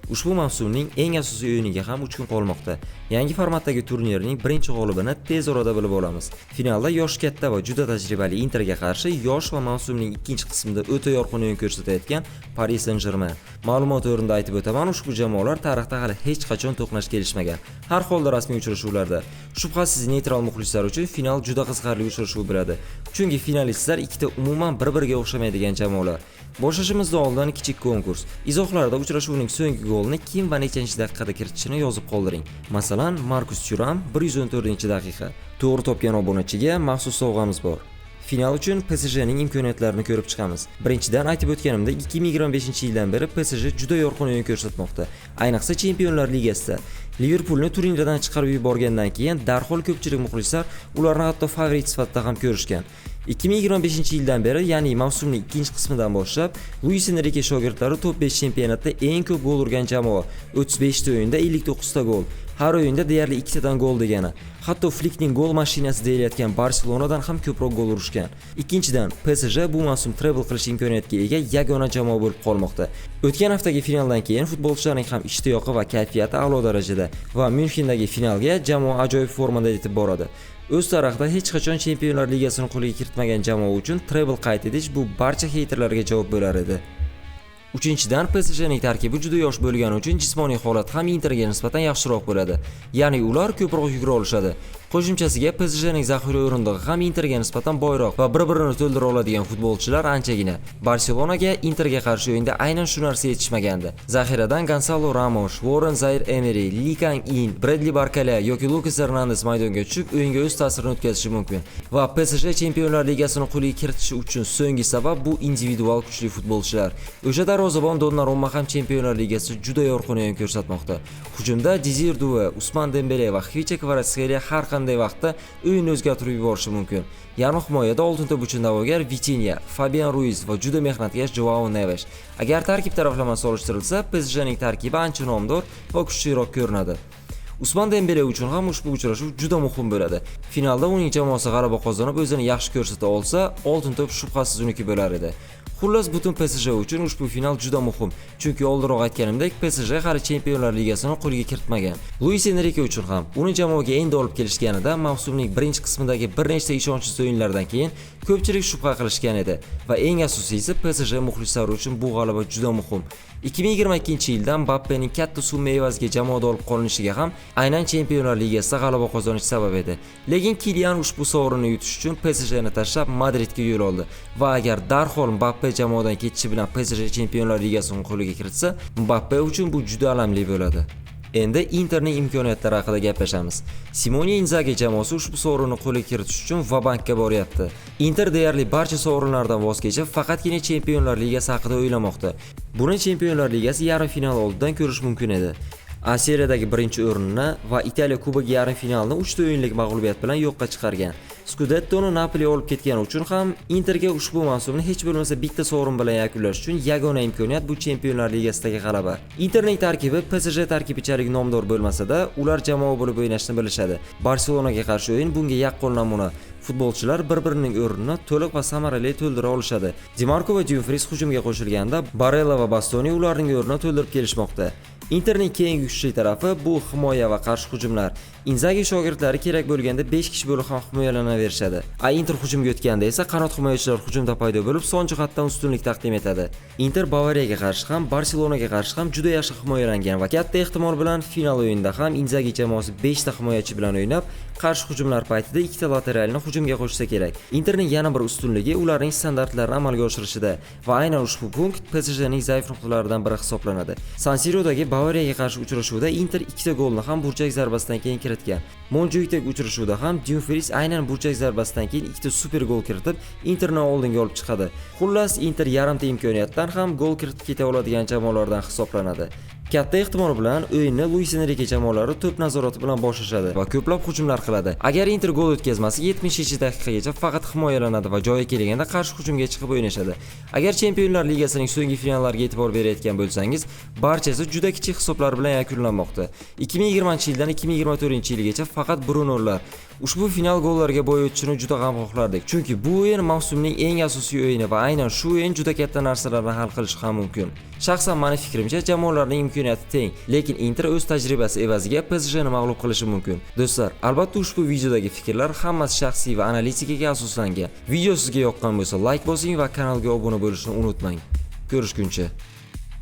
Ushbu mavsumning eng asosiy o'yiniga ham 3 kun qolmoqda. Yangi formatdagi turnirning birinchi g'olibini tez orada bilib olamiz. Finalda yoshi katta va juda tajribali Interga qarshi yosh va mavsumning ikkinchi qismida o'ta yorqin o'yin ko'rsatayotgan Paris Saint-Germain. Ma'lumot o'rinda aytib o'taman, ushbu jamoalar tarixda hali hech qachon to'qnash kelishmagan. Har holda rasmiy uchrashuvlarda, shubhasiz neytral muxlislar uchun final juda qiziqarli uchrashuv bo'ladi. Chunki finalistlar ikkita umuman bir-biriga o'xshamaydigan jamoalar. Boshlashimizdan oldin kichik konkurs. Izohlarda uchrashuvning so'nggi golni kim va nechanchi daqiqada kiritishini yozib qoldiring. Masalan, Markus Thuram 114-daqiqa. To'g'ri topgan obunachiga maxsus sovg'amiz bor. Final uchun PSJning imkoniyatlarini ko'rib chiqamiz. Birinchidan aytib o'tganimdek, 2025-yildan beri PSG juda yorqin o'yin ko'rsatmoqda. Ayniqsa Chempionlar Ligasida. Liverpoolni turnirdan chiqarib yuborgandan keyin darhol ko'pchilik muxlislar ularni hatto favorit sifatida ham ko'rishgan. 2025-yildan beri, ya'ni mavsumning ikkinchi qismidan boshlab, Luis Enrique shogirdlari top 5 chempionatda eng ko'p gol urgan jamoa. 35 ta o'yinda 59 ta gol. Har o'yinda deyarli 2 tadan gol degani. Hatto Flickning gol mashinasi deyilayotgan Barselonadan ham ko'proq gol urishgan. Ikkinchidan, PSG bu mavsum treble qilish imkoniyatiga ega yagona jamoa bo'lib qolmoqda. O'tgan haftagi finaldan keyin futbolchilarning ham ishtiyoqi va kayfiyati a'lo darajada va Myunxendagi finalga jamoa ajoyib formada yetib boradi. O'z tarafida hech qachon Chempionlar Ligasini qo'liga kiritmagan jamoa uchun treble qayd etish bu barcha heyterlarga javob bo'lar edi. Uchinchidan, PSJning tarkibi juda yosh bo'lgani uchun jismoniy holat ham Interga nisbatan yaxshiroq bo'ladi. Ya'ni ular ko'proq yugura olishadi. Qo'shimchasiga PSJning zaxira o'rindig'i ham Interga nisbatan boyroq va bir-birini to'ldira oladigan futbolchilar anchagina. Barselonaga Interga qarshi o'yinda aynan shu narsa yetishmagandi. Zaxiradan Gonzalo Ramos, Warren Zaire-Emery, Lee Kang-in, Bradley Barcola yoki Lucas Hernandez maydonga tushib, o'yinga o'z ta'sirini o'tkazishi mumkin. Va PSG Chempionlar Ligasini qo'liga kiritishi uchun so'nggi sabab bu individual kuchli futbolchilar. O'sha darvozabon Donnarumma ham Chempionlar Ligasida juda yorqin o'yin ko'rsatmoqda. Hujumda Desire Doué, Ousmane Dembele va Khvicha Kvaratskhelia har qanday vaqtda o'yinni o'zgartirib yuborishi mumkin. Yarim himoyada oltin to'p uchun da'vogar Vitinha, Fabian Ruiz va juda mehnatkash Joao Neves. Agar tarkib taraflamasi solishtirilsa, PSJning tarkibi ancha nomdor va kuchliroq ko'rinadi. Ousmane Dembele uchun ham ushbu uchrashuv juda muhim bo'ladi. Finalda uning jamoasi g'alaba qozonib o'zini yaxshi ko'rsata olsa, oltin to'p shubhasiz uniki bo'lar edi. Xullas, butun PSG uchun ushbu final juda muhim, chunki oldinroq aytganimdek, PSG hali Chempionlar Ligasini qo'liga kiritmagan. Luis Enrique uchun ham uni jamoaga endi olib kelishganida mavsumning birinchi qismidagi bir nechta ishonchsiz o'yinlardan keyin ko'pchilik shubha qilishgan edi va eng asosiysi PSG muxlislari uchun bu g'alaba juda muhim. 2022-yilda Mbappening katta summa evaziga jamoada olib qolinishiga ham aynan Chempionlar Ligasida g'alaba qozonish sabab edi. Lekin Kylian ushbu sovrinni yutish uchun PSJni tashlab Madridga yo'l oldi va agar darhol Mbappe jamoadan ketishi bilan PSG Chempionlar Ligasini qo'liga kiritsa, Mbappe uchun bu juda alamli bo'ladi. Endi Interning imkoniyatlari haqida gaplashamiz. Simone Inzaghi jamoasi ushbu sovrinni qo'lga kiritish uchun va-bankka boryapti. Inter deyarli barcha sovrinlardan voz kechib, faqatgina Chempionlar Ligasi haqida o'ylamoqda. Buni Chempionlar Ligasi yarim final oldidan ko'rish mumkin edi. A seriyadagi birinchi o'rinni va Italiya Kubogi yarim finalini 3 ta o'yinlik mag'lubiyat bilan yo'qqa chiqargan. Scudettoni Napoli olib ketgani uchun ham Interga ushbu mavsumni hech bo'lmasa bitta sovrin bilan yakunlash uchun yagona imkoniyat bu Chempionlar Ligasidagi g'alaba. Interning tarkibi PSG tarkibichalik nomdor bo'lmasa-da, ular jamoa bo'lib o'ynashni bilishadi. Barselonaga qarshi o'yin bunga yaqqol namuna. Futbolchilar bir-birining o'rnini to'liq va samarali to'ldira olishadi. Di Marco va Dumfries hujumga qo'shilganda, Barella va Bastoni ularning o'rnini to'ldirib kelishmoqda. Interning keyingi kuchli tarafi bu himoya va qarshi hujumlar. Inzaghi shogirdlari kerak bo'lganda 5 kishi bo'lib ham himoyalanaverishadi. Inter hujumga o'tganda esa qanot himoyachilar hujumda paydo bo'lib, son jihatdan ustunlik taqdim etadi. Inter Bavariyaga qarshi ham, Barselonaga qarshi ham juda yaxshi himoyalangan va katta ehtimol bilan final o'yinida ham Inzaghi jamoasi 5 ta himoyachi bilan o'ynab, qarshi hujumlar paytida 2 ta lateralni hujumga qo'shsa kerak. Interning yana bir ustunligi ularning standartlarini amalga oshirishida va aynan ushbu punkt PSJning zaif nuqtalaridan biri hisoblanadi. San Sirodagi Bavariyaga qarshi uchrashuvda Inter 2 ta golni ham burchak zarbasidan keyin kiritgan. Montjuikdagi uchrashuvda ham Dumfries aynan burchak zarbasidan keyin 2 ta super gol kiritib, Interni oldinga olib chiqadi. Xullas, Inter yarimta imkoniyatdan ham gol kiritib keta oladigan jamoalardan hisoblanadi. Katta ehtimol bilan o'yinni Luis Enrique jamoalari to'p nazorati bilan boshlashadi va ko'plab hujumlar qiladi. Agar Inter gol o'tkazmasa 70-daqiqagacha faqat himoyalanadi va joyi kelganda qarshi hujumga chiqib o'ynashadi. Agar Chempionlar Ligasining so'nggi finallariga e'tibor berayotgan bo'lsangiz, barchasi juda kichik hisoblar bilan yakunlanmoqda. 2020-yildan 2024-yilgacha faqat Brunolar ushbu final gollariga bo'y o'tishini juda g'amxo'rlardik. Chunki bu o'yin mavsumning eng asosiy o'yini va aynan shu o'yin juda katta narsalarni hal qilishi ham mumkin. Shaxsan meni fikrimcha, jamoalarning imkoniyati teng, lekin Inter o'z tajribasi evaziga PSJni mag'lub qilishi mumkin. Do'stlar, albatta ushbu videodagi fikrlar hammasi shaxsiy va analitikaga asoslangan. Video sizga yoqqan bo'lsa, like bosing va kanalga obuna bo'lishni unutmang. Ko'rishguncha